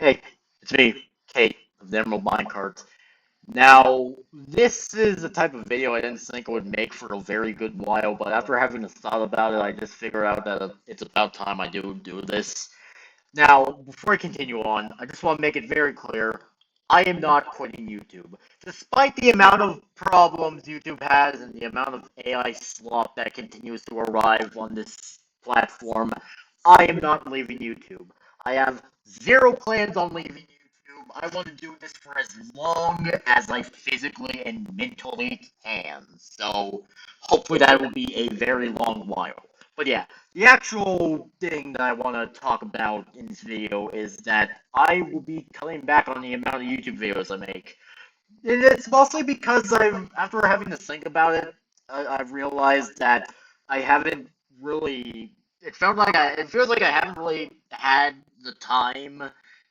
Hey, it's me, Kate of the Emerald Minecart. Now, this is the type of video I didn't think I would make for a very good while, but after having a thought about it, I just figured out that it's about time I do this. Now, before I continue on, I just want to make it very clear, I am not quitting YouTube. Despite the amount of problems YouTube has and the amount of AI slop that continues to arrive on this platform, I am not leaving YouTube. I have zero plans on leaving YouTube. I want to do this for as long as I physically and mentally can. So, hopefully that will be a very long while. But yeah, the actual thing that I want to talk about in this video is that I will be cutting back on the amount of YouTube videos I make. And it's mostly because after having to think about it, I've realized that I haven't really, it feels like I haven't really had the time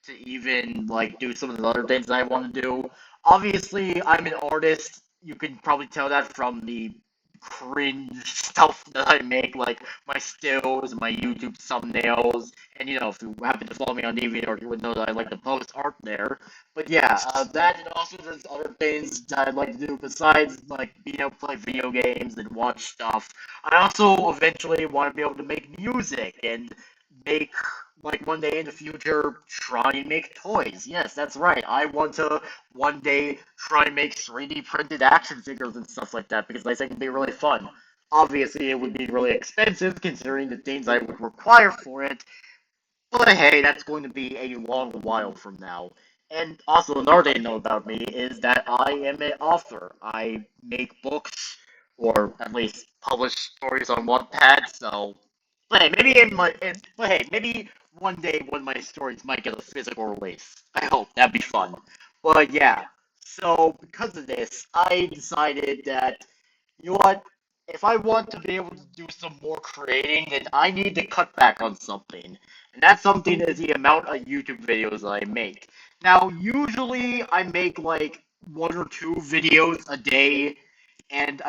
to even, like, do some of the other things that I want to do. Obviously, I'm an artist. You can probably tell that from the cringe stuff that I make, like my stills, my YouTube thumbnails, and if you happen to follow me on DeviantArt, you would know that I like to post art there. But yeah, that and also there's other things that I'd like to do besides like being able to play video games and watch stuff. I also eventually want to be able to make music and make like one day in the future try and make toys. Yes, that's right. I want to one day try and make 3D printed action figures and stuff like that because I think it'd be really fun. Obviously, it would be really expensive considering the things I would require for it, but hey, that's going to be a long while from now. And also, another thing to know about me is that I am an author. I make books, or at least publish stories on Wattpad. So, but hey, maybe one day one of my stories might get a physical release. I hope that'd be fun. But yeah, so because of this, I decided that you know what? If I want to be able to do some more creating, then I need to cut back on something. And that something is the amount of YouTube videos I make. Now, usually I make like one or two videos a day, and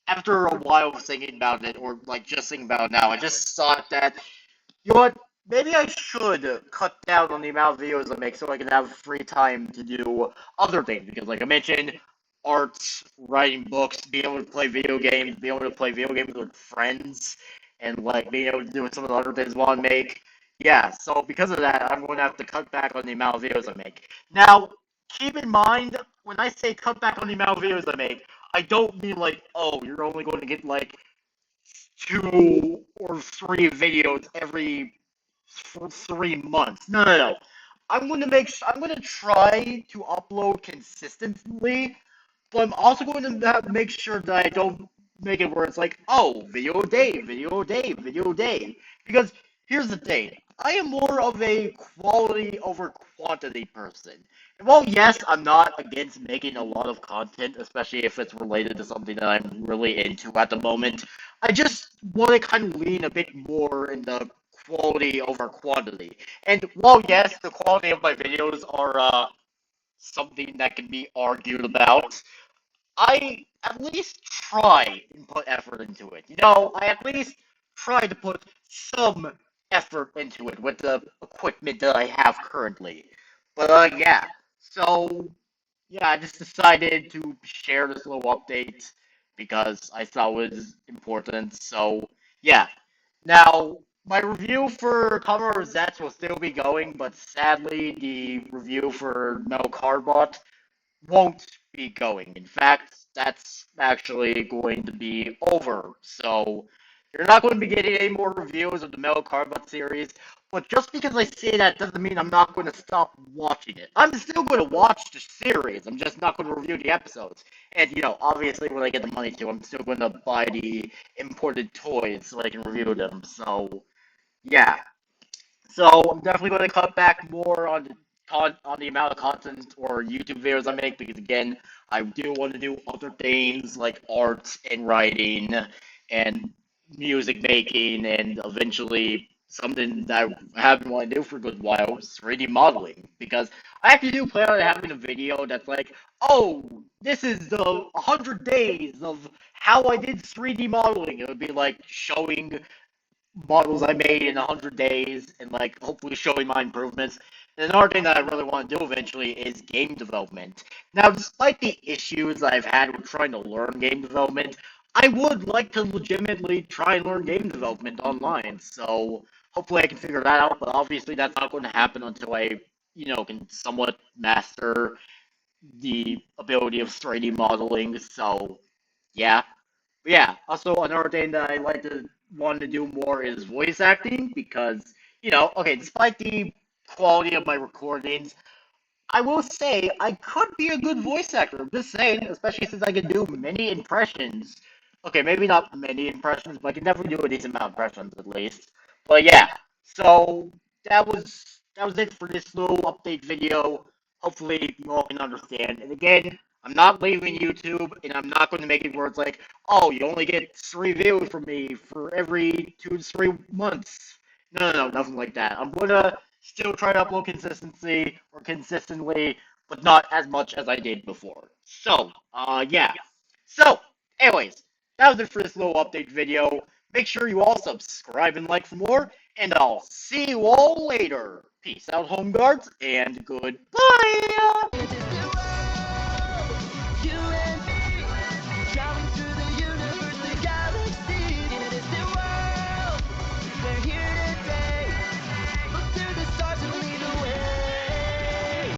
after a while of thinking about it, or like just thinking about it now, I just thought that, you know what, maybe I should cut down on the amount of videos I make so I can have free time to do other things. Because, like I mentioned, arts, writing books, being able to play video games, being able to play video games with friends, and like being able to do some of the other things I want to make. Yeah, so because of that, I'm going to have to cut back on the amount of videos I make. Now, keep in mind, when I say cut back on the amount of videos I make, I don't mean like, oh, you're only going to get like 2 or 3 videos every 3 months. No, no, no. I'm going to try to upload consistently, but I'm also going to make sure that I don't make it where it's like, oh, video a day, video a day, video a day. Because here's the thing, I am more of a quality over quantity person. And while yes, I'm not against making a lot of content, especially if it's related to something that I'm really into at the moment, I just want to kind of lean a bit more in the quality over quantity. And while yes, the quality of my videos are something that can be argued about, I at least try and put effort into it. I at least try to put some effort into it with the equipment that I have currently. But yeah. So yeah, I just decided to share this little update because I thought it was important. So yeah. Now, my review for Commodore Rosettes will still be going, but sadly, the review for Metal Cardbot won't be going. In fact, that's actually going to be over. So you're not going to be getting any more reviews of the Metal Carbot series. But just because I say that doesn't mean I'm not going to stop watching it. I'm still going to watch the series. I'm just not going to review the episodes. And obviously when I get the money to, I'm still going to buy the imported toys so I can review them. So yeah. So I'm definitely going to cut back more on the amount of content or YouTube videos I make because again, I do want to do other things like art and writing and music making and eventually something that I haven't wanted to do for a good while is 3D modeling because I actually do plan on having a video that's like, oh, this is the 100 days of how I did 3D modeling. It would be like showing models I made in 100 days and like hopefully showing my improvements. And another thing that I really want to do eventually is game development. Now, despite the issues I've had with trying to learn game development, I would like to legitimately try and learn game development online. So hopefully I can figure that out. But obviously that's not going to happen until I can somewhat master the ability of 3D modeling. So yeah, yeah. Also, another thing that I like to want to do more is voice acting because okay, despite the quality of my recordings, I will say I could be a good voice actor. I'm just saying, especially since I can do many impressions. Okay, maybe not many impressions, but I can definitely do a decent amount of impressions at least. But yeah, so that was it for this little update video. Hopefully you all can understand. And again, I'm not leaving YouTube, and I'm not going to make it where it's like, oh, you only get 3 views from me for every 2 to 3 months. No, nothing like that. I'm gonna still try to upload consistently, but not as much as I did before. So, yeah. So, anyways, that was it for this little update video. Make sure you all subscribe and like for more, and I'll see you all later. Peace out, home guards, and goodbye.